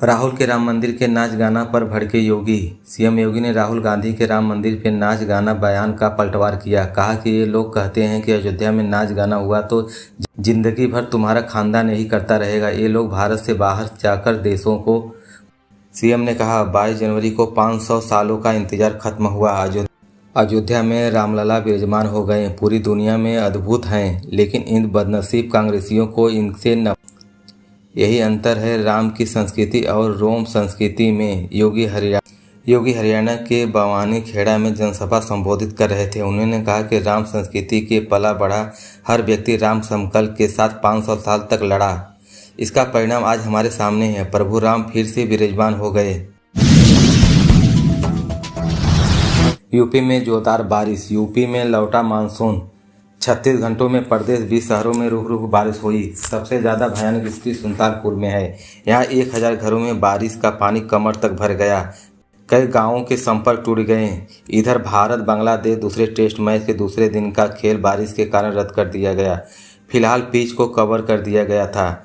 राहुल के राम मंदिर के नाच गाना पर भड़के योगी। सीएम योगी ने राहुल गांधी के राम मंदिर पे नाच गाना बयान का पलटवार किया। कहा कि ये लोग कहते हैं कि अयोध्या में नाच गाना हुआ तो जिंदगी भर तुम्हारा खानदान यही करता रहेगा। ये लोग भारत से बाहर जाकर देशों को। सीएम ने कहा 22 जनवरी को 500 सालों का इंतजार खत्म हुआ। अयोध्या में रामलला विराजमान हो गए। पूरी दुनिया में अद्भुत हैं, लेकिन इन बदनसीब कांग्रेसियों को इनसे न। यही अंतर है राम की संस्कृति और रोम संस्कृति में। योगी हरियाणा के बवानी खेड़ा में जनसभा संबोधित कर रहे थे। उन्होंने कहा कि राम संस्कृति के पला बढ़ा हर व्यक्ति राम संकल्प के साथ 500 साल तक लड़ा। इसका परिणाम आज हमारे सामने है। प्रभु राम फिर से विराजमान हो गए। यूपी में जोरदार बारिश। यूपी में लौटा मानसून। 36 घंटों में प्रदेश 20 शहरों में रुक रुक बारिश हुई। सबसे ज़्यादा भयानक स्थिति सुल्तानपुर में है। यहाँ 1000 घरों में बारिश का पानी कमर तक भर गया। कई गांवों के संपर्क टूट गए। इधर भारत बांग्लादेश दूसरे टेस्ट मैच के दूसरे दिन का खेल बारिश के कारण रद्द कर दिया गया। फिलहाल पिच को कवर कर दिया गया था।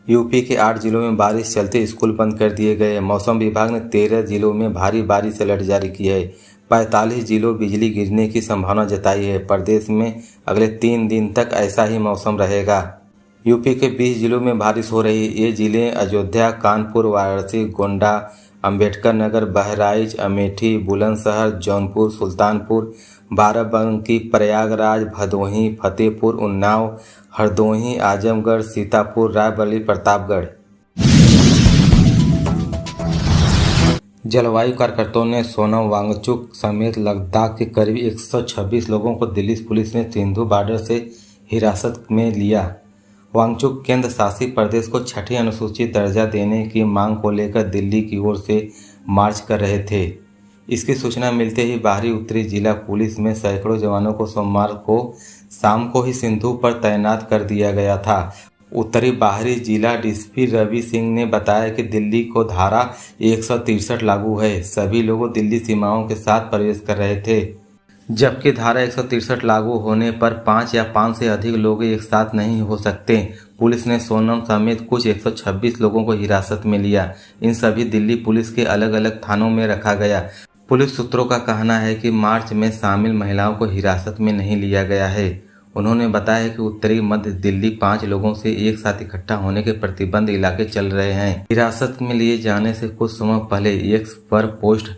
यूपी के 8 जिलों में बारिश चलते स्कूल बंद कर दिए गए। मौसम विभाग ने 13 जिलों में भारी बारिश अलर्ट जारी की है। 45 जिलों बिजली गिरने की संभावना जताई है। प्रदेश में अगले 3 दिन तक ऐसा ही मौसम रहेगा। यूपी के 20 जिलों में बारिश हो रही है। ये जिले अयोध्या, कानपुर, वाराणसी, गोंडा, अंबेडकर नगर, बहराइच, अमेठी, बुलंदशहर, जौनपुर, सुल्तानपुर, बाराबंकी, प्रयागराज, भदोही, फतेहपुर, उन्नाव, हरदोई, आजमगढ़, सीतापुर, रायबरेली, प्रतापगढ़। जलवायु कार्यकर्ताओं ने सोनम वांगचुक समेत लद्दाख के करीब 126 लोगों को दिल्ली पुलिस ने सिंधु बॉर्डर से हिरासत में लिया। वांगचुक केंद्र शासित प्रदेश को 6ठी अनुसूचित दर्जा देने की मांग को लेकर दिल्ली की ओर से मार्च कर रहे थे। इसकी सूचना मिलते ही बाहरी उत्तरी जिला पुलिस में सैकड़ों जवानों को सोमवार को शाम को ही सिंधु पर तैनात कर दिया गया था। उत्तरी बाहरी जिला डीसीपी रवि सिंह ने बताया कि दिल्ली को धारा 163 लागू है। सभी लोग दिल्ली सीमाओं के साथ प्रवेश कर रहे थे, जबकि धारा 163 लागू होने पर 5 या 5 से अधिक लोग एक साथ नहीं हो सकते। पुलिस ने सोनम समेत कुछ 126 लोगों को हिरासत में लिया। इन सभी दिल्ली पुलिस के अलग अलग थानों में रखा गया। पुलिस सूत्रों का कहना है कि मार्च में शामिल महिलाओं को हिरासत में नहीं लिया गया है। उन्होंने बताया कि उत्तरी मध्य दिल्ली 5 लोगों से एक साथ इकट्ठा होने के प्रतिबंध इलाके चल रहे हैं। हिरासत में लिए जाने से कुछ समय पहले एक्स पर पोस्ट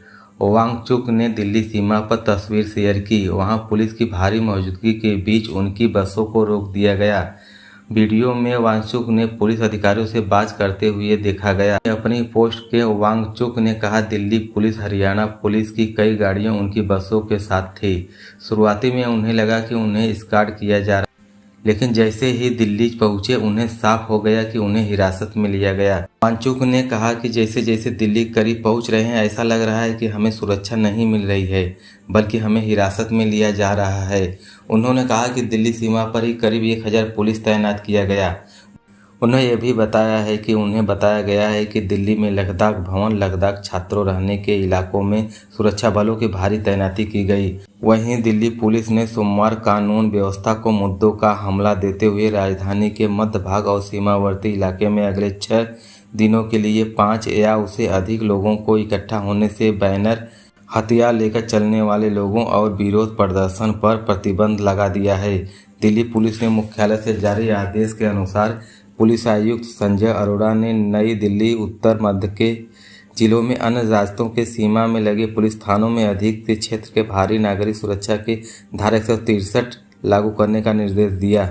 वांगचुक ने दिल्ली सीमा पर तस्वीर शेयर की। वहां पुलिस की भारी मौजूदगी के बीच उनकी बसों को रोक दिया गया। वीडियो में वांगचुक ने पुलिस अधिकारियों से बात करते हुए देखा गया। अपनी पोस्ट के वांगचुक ने कहा दिल्ली पुलिस हरियाणा पुलिस की कई गाड़ियां उनकी बसों के साथ थी। शुरुआती में उन्हें लगा कि उन्हें एस्कॉर्ट किया जा रहा, लेकिन जैसे ही दिल्ली पहुंचे उन्हें साफ हो गया कि उन्हें हिरासत में लिया गया। वांगचुक ने कहा कि जैसे जैसे दिल्ली करीब पहुंच रहे हैं ऐसा लग रहा है कि हमें सुरक्षा नहीं मिल रही है, बल्कि हमें हिरासत में लिया जा रहा है। उन्होंने कहा कि दिल्ली सीमा पर ही करीब 1000 पुलिस तैनात किया गया। उन्हें यह भी बताया है कि उन्हें बताया गया है कि दिल्ली में लद्दाख भवन, लद्दाख छात्रों रहने के इलाकों में सुरक्षा बलों की भारी तैनाती की गई। वहीं दिल्ली पुलिस ने सोमवार कानून व्यवस्था को मुद्दों का हमला देते हुए राजधानी के मध्य भाग और सीमावर्ती इलाके में अगले 6 दिनों के लिए 5 या उससे अधिक लोगों को इकट्ठा होने से बैनर, हथियार लेकर चलने वाले लोगों और विरोध प्रदर्शन पर प्रतिबंध लगा दिया है। दिल्ली पुलिस ने मुख्यालय से जारी आदेश के अनुसार पुलिस आयुक्त संजय अरोड़ा ने नई दिल्ली, उत्तर मध्य के जिलों में अन्य राज्यों के सीमा में लगे पुलिस थानों में अधिक के क्षेत्र के भारी नागरिक सुरक्षा के धारा 163 लागू करने का निर्देश दिया।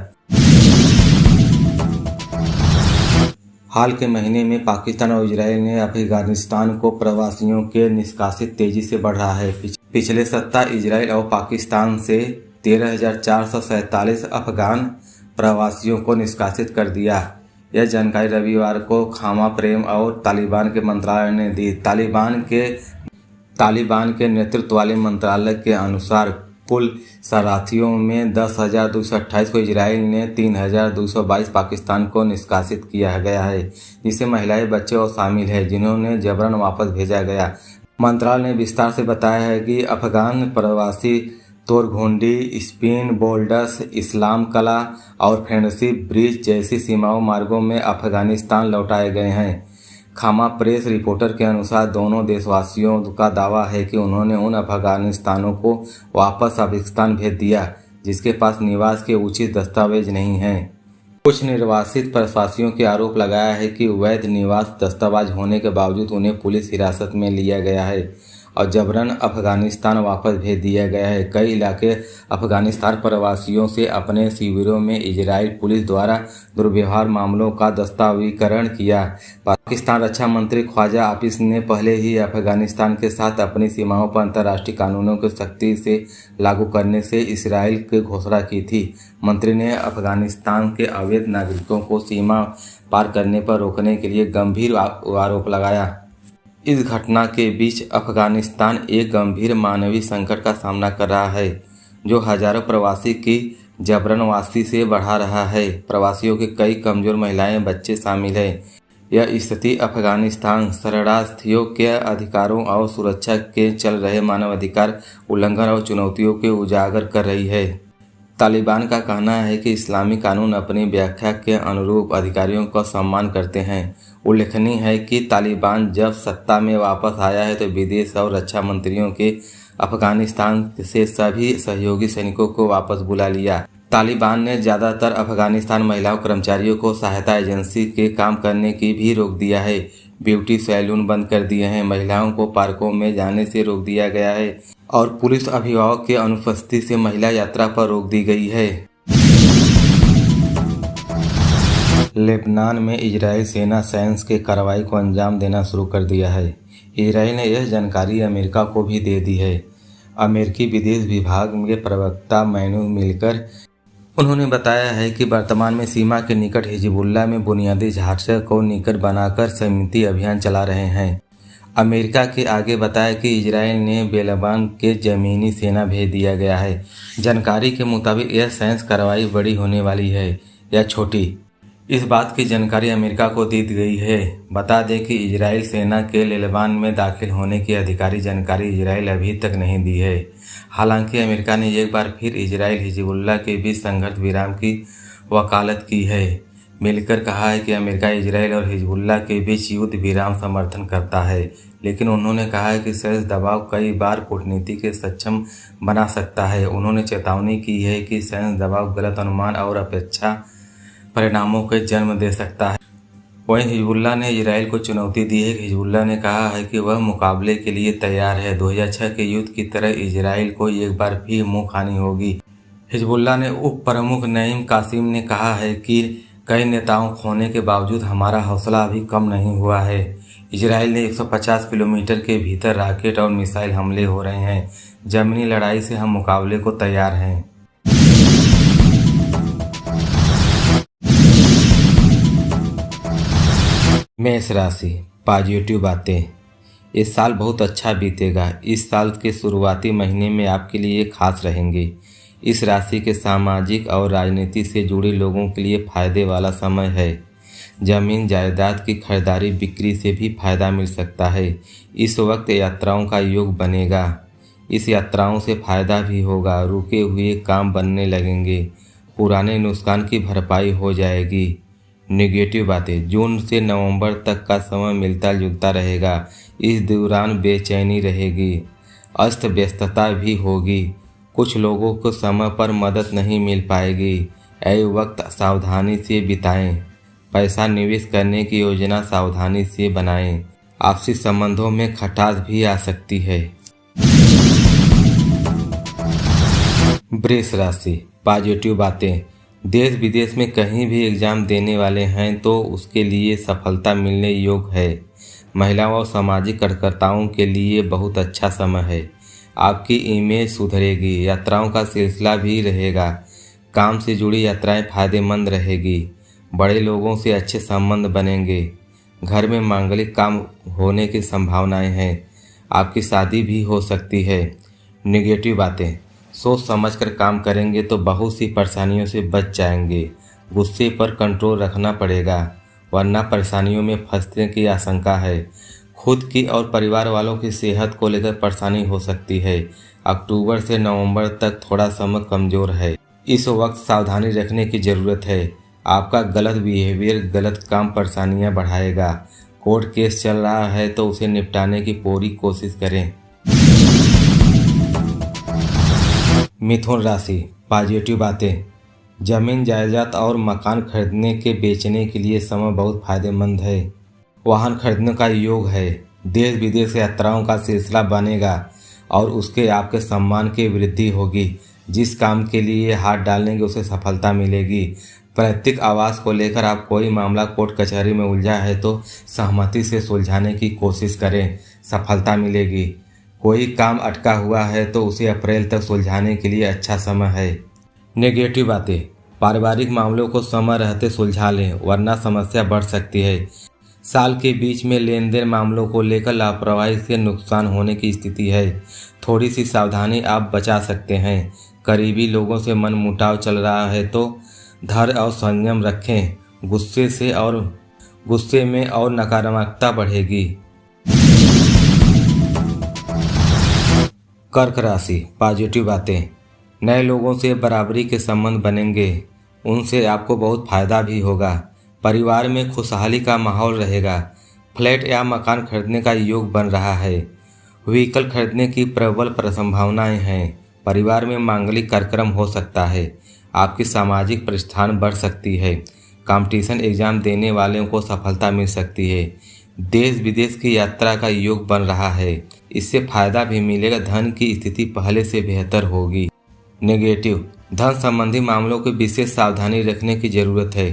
हाल के महीने में पाकिस्तान और इजरायल ने अफगानिस्तान को प्रवासियों के निष्कासित तेजी से बढ़ रहा है। पिछले सप्ताह इजरायल और पाकिस्तान से 13,447 अफगान प्रवासियों को निष्कासित कर दिया। यह जानकारी रविवार को खामा प्रेम और तालिबान के मंत्रालय ने दी। तालिबान के नेतृत्व वाले मंत्रालय के अनुसार कुल शरणार्थियों में 10,228 को इजरायल ने 3,222 पाकिस्तान को निष्कासित किया गया है, जिसमें महिलाएं, बच्चे और शामिल हैं, जिन्होंने जबरन वापस भेजा गया। मंत्रालय ने विस्तार से बताया है कि अफगान प्रवासी तोरघोंडी, स्पिन, बोल्डर्स, इस्लाम कला और फ्रेंडशिप ब्रिज जैसी सीमाओं मार्गों में अफगानिस्तान लौटाए गए हैं। खामा प्रेस रिपोर्टर के अनुसार दोनों देशवासियों का दावा है कि उन्होंने उन अफगानिस्तानों को वापस अफगानिस्तान भेज दिया जिसके पास निवास के उचित दस्तावेज नहीं हैं। कुछ निर्वासित प्रवासियों के आरोप लगाया है कि वैध निवास दस्तावेज होने के बावजूद उन्हें पुलिस हिरासत में लिया गया है और जबरन अफगानिस्तान वापस भेज दिया गया है। कई इलाके अफगानिस्तान प्रवासियों से अपने शिविरों में इजराइल पुलिस द्वारा दुर्व्यवहार मामलों का दस्तावेजीकरण किया। पाकिस्तान रक्षा मंत्री ख्वाजा आसिफ ने पहले ही अफगानिस्तान के साथ अपनी सीमाओं पर अंतर्राष्ट्रीय कानूनों को सख्ती से लागू करने से इसराइल की घोषणा की थी। मंत्री ने अफगानिस्तान के अवैध नागरिकों को सीमा पार करने पर रोकने के लिए गंभीर आरोप लगाया। इस घटना के बीच अफगानिस्तान एक गंभीर मानवीय संकट का सामना कर रहा है जो हजारों प्रवासी की जबरनवासी से बढ़ा रहा है। प्रवासियों के कई कमजोर महिलाएं, बच्चे शामिल हैं। यह स्थिति अफगानिस्तान शरणार्थियों के अधिकारों और सुरक्षा के चल रहे मानवाधिकार उल्लंघन और चुनौतियों को उजागर कर रही है। तालिबान का कहना है कि इस्लामी कानून अपनी व्याख्या के अनुरूप अधिकारियों का सम्मान करते हैं। उल्लेखनीय है कि तालिबान जब सत्ता में वापस आया है तो विदेश और रक्षा मंत्रियों के अफगानिस्तान से सभी सहयोगी सैनिकों को वापस बुला लिया। तालिबान ने ज़्यादातर अफगानिस्तान महिलाओं कर्मचारियों को सहायता एजेंसी के काम करने की भी रोक दिया है। ब्यूटी सैलून बंद कर दिए हैं। महिलाओं को पार्कों में जाने से रोक दिया गया है और पुलिस अभिभावक के अनुपस्थिति से महिला यात्रा पर रोक दी गई है। लेबनान में इजरायल सेना सैन्य के कार्रवाई को अंजाम देना शुरू कर दिया है। इजरायल ने यह जानकारी अमेरिका को भी दे दी है। अमेरिकी विदेश विभाग के प्रवक्ता मैन्यू मिलकर उन्होंने बताया है कि वर्तमान में सीमा के निकट हिजबुल्लाह में बुनियादी ढांचे को निकट बनाकर संयुक्त अभियान चला रहे हैं। अमेरिका के आगे बताया कि इजरायल ने लेबनान के ज़मीनी सेना भेज दिया गया है। जानकारी के मुताबिक यह सैन्य कार्रवाई बड़ी होने वाली है या छोटी, इस बात की जानकारी अमेरिका को दी गई है। बता दें कि इजरायल सेना के लेबनान में दाखिल होने की आधिकारिक जानकारी इजरायल अभी तक नहीं दी है। हालांकि अमेरिका ने एक बार फिर इजरायल हिजबुल्लाह के बीच संघर्ष विराम की वकालत की है। मिलकर कहा है कि अमेरिका इजरायल और हिजबुल्लाह के बीच युद्ध विराम समर्थन करता है, लेकिन उन्होंने कहा है कि सैन्य दबाव कई बार कूटनीति के सक्षम बना सकता है। उन्होंने चेतावनी की है कि सैन्य दबाव गलत अनुमान और अपेक्षा परिणामों के जन्म दे सकता है। वहीं हिजबुल्लाह ने इजरायल को चुनौती दी है। हिजबुल्लाह ने कहा है कि वह मुकाबले के लिए तैयार है। 2006 के युद्ध की तरह इजरायल को एक बार फिर मुंह खानी होगी। हिजबुल्लाह ने उप प्रमुख नईम कासिम ने कहा है कि कई नेताओं खोने के बावजूद हमारा हौसला अभी कम नहीं हुआ है। इजरायल ने 150 किलोमीटर के भीतर रॉकेट और मिसाइल हमले हो रहे हैं। जमीनी लड़ाई से हम मुकाबले को तैयार हैं। मेष राशि, पॉजिटिव बातें। इस साल बहुत अच्छा बीतेगा। इस साल के शुरुआती महीने में आपके लिए खास रहेंगे। इस राशि के सामाजिक और राजनीति से जुड़े लोगों के लिए फायदे वाला समय है। जमीन जायदाद की खरीदारी बिक्री से भी फायदा मिल सकता है। इस वक्त यात्राओं का योग बनेगा। इस यात्राओं से फायदा भी होगा। रुके हुए काम बनने लगेंगे। पुराने नुकसान की भरपाई हो जाएगी। नेगेटिव बातें। जून से नवंबर तक का समय मिलता जुलता रहेगा। इस दौरान बेचैनी रहेगी, अस्त व्यस्तता भी होगी। कुछ लोगों को समय पर मदद नहीं मिल पाएगी। ऐसे वक्त सावधानी से बिताएं। पैसा निवेश करने की योजना सावधानी से बनाएं। आपसी संबंधों में खटास भी आ सकती है। वृष राशि, पॉजिटिव बातें। देश विदेश में कहीं भी एग्जाम देने वाले हैं तो उसके लिए सफलता मिलने योग्य है। महिलाओं और सामाजिक कार्यकर्ताओं के लिए बहुत अच्छा समय है। आपकी इमेज सुधरेगी। यात्राओं का सिलसिला भी रहेगा। काम से जुड़ी यात्राएं फायदेमंद रहेगी। बड़े लोगों से अच्छे संबंध बनेंगे। घर में मांगलिक काम होने की संभावनाएं हैं। आपकी शादी भी हो सकती है। नेगेटिव बातें। सोच समझकर काम करेंगे तो बहुत सी परेशानियों से बच जाएंगे। गुस्से पर कंट्रोल रखना पड़ेगा वरना परेशानियों में फंसने की आशंका है। खुद की और परिवार वालों की सेहत को लेकर परेशानी हो सकती है। अक्टूबर से नवंबर तक थोड़ा समय कमजोर है। इस वक्त सावधानी रखने की ज़रूरत है। आपका गलत बिहेवियर गलत काम परेशानियां बढ़ाएगा। कोर्ट केस चल रहा है तो उसे निपटाने की पूरी कोशिश करें। मिथुन राशि, पॉजिटिव बातें। जमीन जायदाद और मकान खरीदने के बेचने के लिए समय बहुत फायदेमंद है। वाहन खरीदने का योग है। देश विदेश यात्राओं का सिलसिला बनेगा और उसके आपके सम्मान की वृद्धि होगी। जिस काम के लिए हाथ डालेंगे उसे सफलता मिलेगी। पैतृक आवास को लेकर आप कोई मामला कोर्ट कचहरी में उलझा है तो सहमति से सुलझाने की कोशिश करें, सफलता मिलेगी। कोई काम अटका हुआ है तो उसे अप्रैल तक सुलझाने के लिए अच्छा समय है। नेगेटिव बातें। पारिवारिक मामलों को समय रहते सुलझा लें वरना समस्या बढ़ सकती है। साल के बीच में लेन देन मामलों को लेकर लापरवाही से नुकसान होने की स्थिति है। थोड़ी सी सावधानी आप बचा सकते हैं। करीबी लोगों से मनमुटाव चल रहा है तो धैर्य और संयम रखें। गुस्से में और नकारात्मकता बढ़ेगी। कर्क राशि, पॉजिटिव बातें। नए लोगों से बराबरी के संबंध बनेंगे, उनसे आपको बहुत फायदा भी होगा। परिवार में खुशहाली का माहौल रहेगा। फ्लैट या मकान खरीदने का योग बन रहा है। व्हीकल खरीदने की प्रबल संभावनाएं हैं। परिवार में मांगलिक कार्यक्रम हो सकता है। आपकी सामाजिक प्रतिष्ठान बढ़ सकती है। कंपटीशन एग्जाम देने वालों को सफलता मिल सकती है। देश विदेश की यात्रा का योग बन रहा है, इससे फायदा भी मिलेगा। धन की स्थिति पहले से बेहतर होगी। नेगेटिव। धन संबंधी मामलों की विशेष सावधानी रखने की जरूरत है।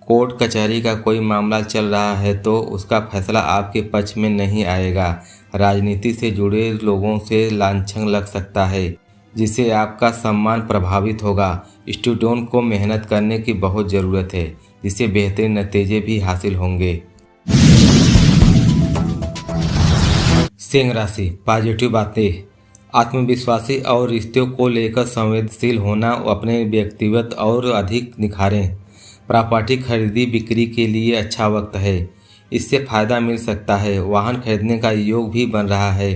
कोर्ट कचहरी का कोई मामला चल रहा है तो उसका फैसला आपके पक्ष में नहीं आएगा। राजनीति से जुड़े लोगों से लांछन लग सकता है जिससे आपका सम्मान प्रभावित होगा। स्टूडेंट को मेहनत करने की बहुत ज़रूरत है जिससे बेहतरीन नतीजे भी हासिल होंगे। सिंह राशि, पॉजिटिव बातें। आत्मविश्वासी और रिश्तों को लेकर संवेदनशील होना अपने व्यक्तिगत और अधिक निखारें। प्रॉपर्टी खरीदी बिक्री के लिए अच्छा वक्त है, इससे फायदा मिल सकता है। वाहन खरीदने का योग भी बन रहा है।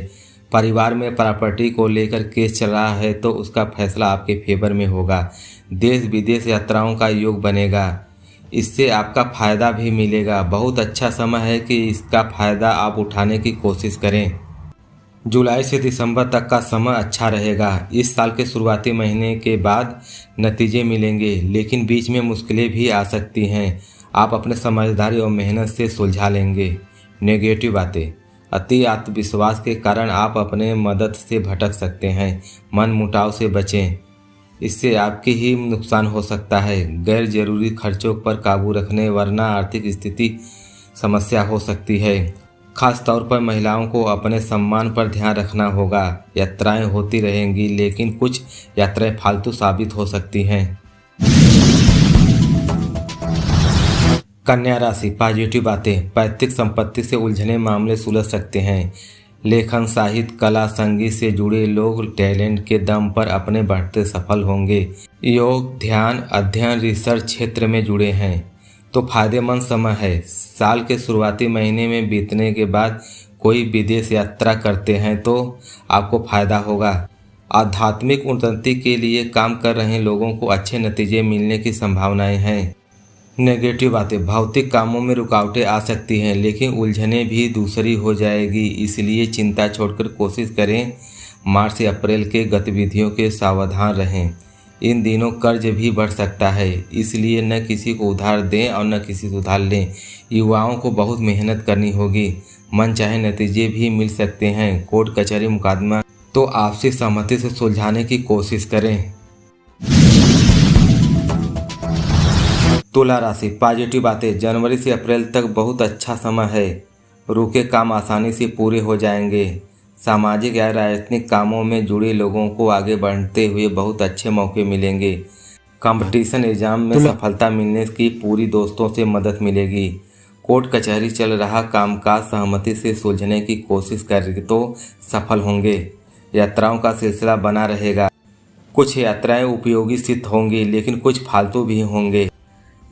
परिवार में प्रॉपर्टी को लेकर केस चल रहा है तो उसका फैसला आपके फेवर में होगा। देश विदेश यात्राओं का योग बनेगा, इससे आपका फायदा भी मिलेगा। बहुत अच्छा समय है कि इसका फायदा आप उठाने की कोशिश करें। जुलाई से दिसंबर तक का समय अच्छा रहेगा। इस साल के शुरुआती महीने के बाद नतीजे मिलेंगे, लेकिन बीच में मुश्किलें भी आ सकती हैं। आप अपने समझदारी और मेहनत से सुलझा लेंगे। नेगेटिव बातें। अति आत्मविश्वास के कारण आप अपने मदद से भटक सकते हैं। मन मुटाव से बचें, इससे आपके ही नुकसान हो सकता है। गैर जरूरी खर्चों पर काबू रखने वरना आर्थिक स्थिति समस्या हो सकती है। खास तौर पर महिलाओं को अपने सम्मान पर ध्यान रखना होगा। यात्राएं होती रहेंगी लेकिन कुछ यात्राएं फालतू साबित हो सकती हैं। कन्या राशि, पॉजिटिव बातें। पैतृक संपत्ति से उलझने मामले सुलझ सकते हैं। लेखन, साहित्य, कला, संगीत से जुड़े लोग टैलेंट के दम पर अपने बढ़ते सफल होंगे। योग, ध्यान, अध्ययन, रिसर्च क्षेत्र में जुड़े हैं तो फायदेमंद समय है। साल के शुरुआती महीने में बीतने के बाद कोई विदेश यात्रा करते हैं तो आपको फायदा होगा। आध्यात्मिक उन्नति के लिए काम कर रहे लोगों को अच्छे नतीजे मिलने की संभावनाएं हैं। नेगेटिव बातें। भौतिक कामों में रुकावटें आ सकती हैं लेकिन उलझने भी दूसरी हो जाएगी, इसलिए चिंता छोड़कर कोशिश करें। मार्च से अप्रैल के गतिविधियों के सावधान रहें। इन दिनों कर्ज भी बढ़ सकता है, इसलिए न किसी को उधार दें और न किसी से उधार लें। युवाओं को बहुत मेहनत करनी होगी। मनचाहे नतीजे भी मिल सकते हैं। कोर्ट कचहरी मुकदमा तो आपसी सहमति से सुलझाने की कोशिश करें। तुला राशि, पॉजिटिव बातें। जनवरी से अप्रैल तक बहुत अच्छा समय है। रुके काम आसानी से पूरे हो जाएंगे। सामाजिक या राजनीतिक कामों में जुड़े लोगों को आगे बढ़ते हुए बहुत अच्छे मौके मिलेंगे। कंपटीशन एग्जाम में सफलता मिलने की पूरी दोस्तों से मदद मिलेगी। कोर्ट कचहरी चल रहा कामकाज सहमति से सुलझने की कोशिश करें तो सफल होंगे। यात्राओं का सिलसिला बना रहेगा। कुछ यात्राएं उपयोगी सिद्ध होंगी लेकिन कुछ फालतू भी होंगे।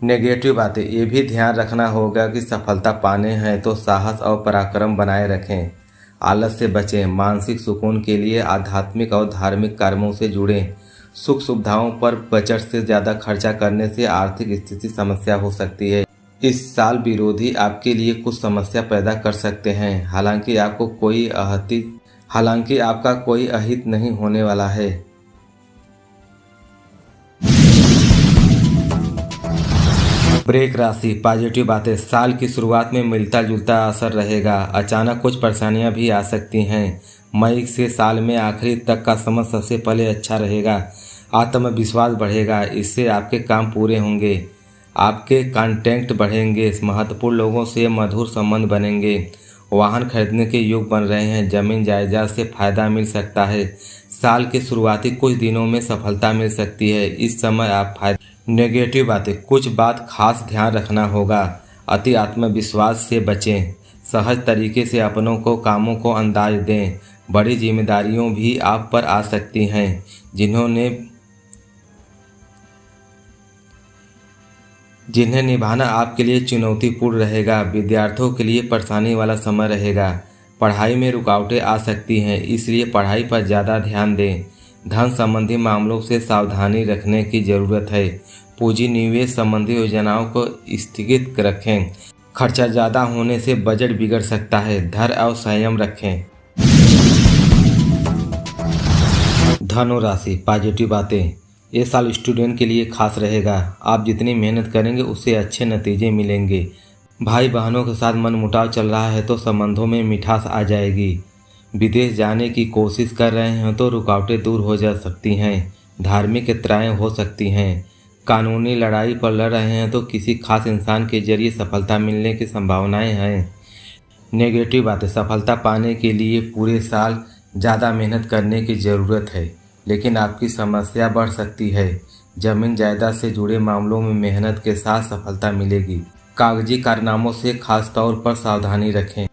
नेगेटिव बातें। ये भी ध्यान रखना होगा कि सफलता पाने हैं तो साहस और पराक्रम बनाए रखें। आलस से बचें। मानसिक सुकून के लिए आध्यात्मिक और धार्मिक कर्मों से जुड़ें। सुख सुविधाओं पर बजट से ज़्यादा खर्चा करने से आर्थिक स्थिति समस्या हो सकती है। इस साल विरोधी आपके लिए कुछ समस्या पैदा कर सकते हैं। हालांकि आपका कोई अहित नहीं होने वाला है। ब्रेक राशि, पॉजिटिव बातें। साल की शुरुआत में मिलता जुलता असर रहेगा। अचानक कुछ परेशानियां भी आ सकती हैं। मई से साल में आखिरी तक का समय सबसे पहले अच्छा रहेगा। आत्मविश्वास बढ़ेगा, इससे आपके काम पूरे होंगे। आपके कॉन्टैक्ट बढ़ेंगे। महत्वपूर्ण लोगों से मधुर संबंध बनेंगे। वाहन खरीदने के योग बन रहे हैं। जमीन जायदाद से फायदा मिल सकता है। साल के शुरुआती कुछ दिनों में सफलता मिल सकती है। इस समय आप फायदा। नेगेटिव बातें, कुछ बात खास ध्यान रखना होगा। अति आत्मविश्वास से बचें। सहज तरीके से अपनों को कामों को अंदाज दें। बड़ी जिम्मेदारियों भी आप पर आ सकती हैं जिन्हें निभाना आपके लिए चुनौतीपूर्ण रहेगा। विद्यार्थियों के लिए परेशानी वाला समय रहेगा। पढ़ाई में रुकावटें आ सकती हैं, इसलिए पढ़ाई पर ज़्यादा ध्यान दें। धन संबंधी मामलों से सावधानी रखने की ज़रूरत है। पूंजी निवेश संबंधी योजनाओं को स्थगित रखें। खर्चा ज़्यादा होने से बजट बिगड़ सकता है। धैर्य और संयम रखें। धनु राशि, पॉजिटिव बातें। ये साल स्टूडेंट के लिए खास रहेगा। आप जितनी मेहनत करेंगे उससे अच्छे नतीजे मिलेंगे। भाई बहनों के साथ मनमुटाव चल रहा है तो संबंधों में मिठास आ जाएगी। विदेश जाने की कोशिश कर रहे हैं तो रुकावटें दूर हो जा सकती हैं। धार्मिक यात्राएं हो सकती हैं। कानूनी लड़ाई पर लड़ रहे हैं तो किसी खास इंसान के जरिए सफलता मिलने की संभावनाएं हैं। नेगेटिव बातें, सफलता पाने के लिए पूरे साल ज़्यादा मेहनत करने की ज़रूरत है, लेकिन आपकी समस्या बढ़ सकती है। जमीन जायदाद से जुड़े मामलों में मेहनत के साथ सफलता मिलेगी। कागजी कारनामों से खास तौर पर सावधानी रखें।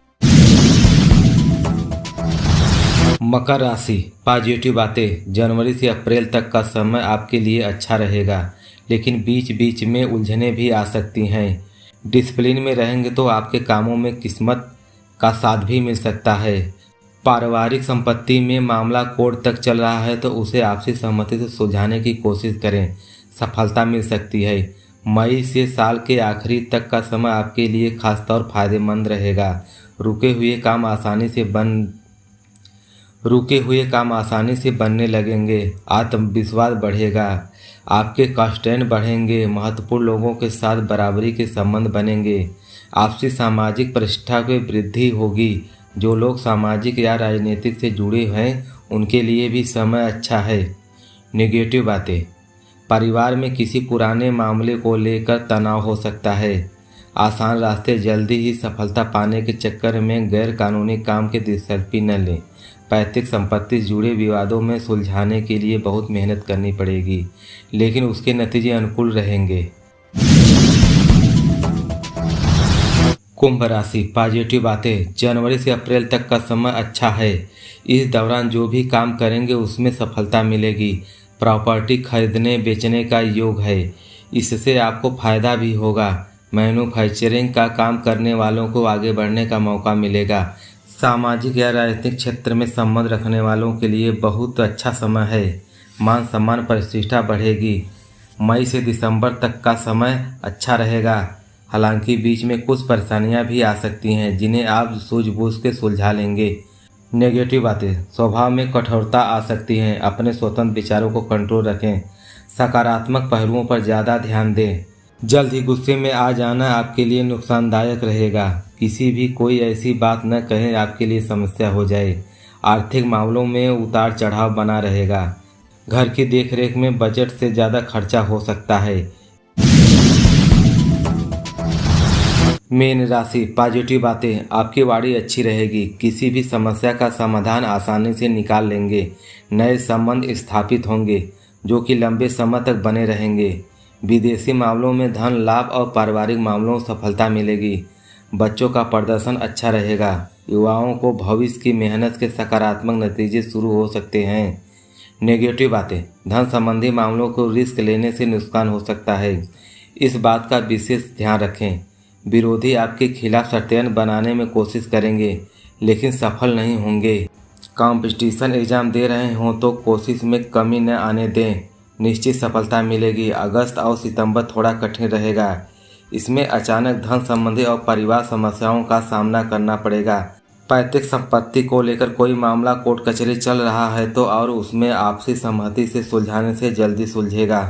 मकर राशि, पॉजिटिव बातें। जनवरी से अप्रैल तक का समय आपके लिए अच्छा रहेगा, लेकिन बीच बीच में उलझनें भी आ सकती हैं। डिसिप्लिन में रहेंगे तो आपके कामों में किस्मत का साथ भी मिल सकता है। पारिवारिक संपत्ति में मामला कोर्ट तक चल रहा है तो उसे आपसी सहमति से सुलझाने की कोशिश करें। सफलता मिल सकती है। मई से साल के आखिरी तक का समय आपके लिए खासतौर फायदेमंद रहेगा। रुके हुए काम आसानी से बनने लगेंगे। आत्मविश्वास बढ़ेगा। आपके कॉन्टैक्ट बढ़ेंगे। महत्वपूर्ण लोगों के साथ बराबरी के संबंध बनेंगे। आपसी सामाजिक प्रतिष्ठा में वृद्धि होगी। जो लोग सामाजिक या राजनीतिक से जुड़े हैं उनके लिए भी समय अच्छा है। नेगेटिव बातें, परिवार में किसी पुराने मामले को लेकर तनाव हो सकता है। आसान रास्ते, जल्दी ही सफलता पाने के चक्कर में गैर कानूनी काम की दिलचस्पी न लें। पैतृक संपत्ति से जुड़े विवादों में सुलझाने के लिए बहुत मेहनत करनी पड़ेगी, लेकिन उसके नतीजे अनुकूल रहेंगे। कुंभ राशि, पॉजिटिव बातें। जनवरी से अप्रैल तक का समय अच्छा है। इस दौरान जो भी काम करेंगे उसमें सफलता मिलेगी। प्रॉपर्टी खरीदने बेचने का योग है, इससे आपको फायदा भी होगा। मैन्युफैक्चरिंग का काम करने वालों को आगे बढ़ने का मौका मिलेगा। सामाजिक या राजनीतिक क्षेत्र में संबंध रखने वालों के लिए बहुत अच्छा समय है। मान सम्मान प्रतिष्ठा बढ़ेगी। मई से दिसंबर तक का समय अच्छा रहेगा। हालांकि बीच में कुछ परेशानियां भी आ सकती हैं जिन्हें आप सूझबूझ के सुलझा लेंगे। नेगेटिव बातें, स्वभाव में कठोरता आ सकती है। अपने स्वतंत्र विचारों को कंट्रोल रखें। सकारात्मक पहलुओं पर ज़्यादा ध्यान दें। जल्द ही गुस्से में आ जाना आपके लिए नुकसानदायक रहेगा। किसी भी कोई ऐसी बात न कहें आपके लिए समस्या हो जाए। आर्थिक मामलों में उतार चढ़ाव बना रहेगा। घर की देखरेख में बजट से ज़्यादा खर्चा हो सकता है। मीन राशि, पॉजिटिव बातें। आपकी वाणी अच्छी रहेगी। किसी भी समस्या का समाधान आसानी से निकाल लेंगे। नए संबंध स्थापित होंगे जो कि लंबे समय तक बने रहेंगे। विदेशी मामलों में धन लाभ और पारिवारिक मामलों में सफलता मिलेगी। बच्चों का प्रदर्शन अच्छा रहेगा। युवाओं को भविष्य की मेहनत के सकारात्मक नतीजे शुरू हो सकते हैं। नेगेटिव बातें, धन संबंधी मामलों को रिस्क लेने से नुकसान हो सकता है। इस बात का विशेष ध्यान रखें। विरोधी आपके खिलाफ षड्यंत्र बनाने में कोशिश करेंगे, लेकिन सफल नहीं होंगे। कंपटीशन एग्जाम दे रहे हों तो कोशिश में कमी न आने दें। निश्चित सफलता मिलेगी। अगस्त और सितंबर थोड़ा कठिन रहेगा। इसमें अचानक धन संबंधी और परिवार समस्याओं का सामना करना पड़ेगा। पैतृक संपत्ति को लेकर कोई मामला कोर्ट कचहरी चल रहा है तो और उसमें आपसी सहमति से सुलझाने से जल्दी सुलझेगा।